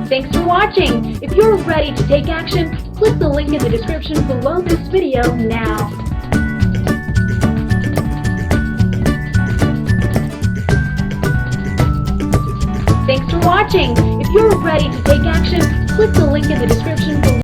Thanks for watching. If you're ready to take action, click the link in the description below this video now. Thanks for watching. If you're ready to take action, click the link in the description below.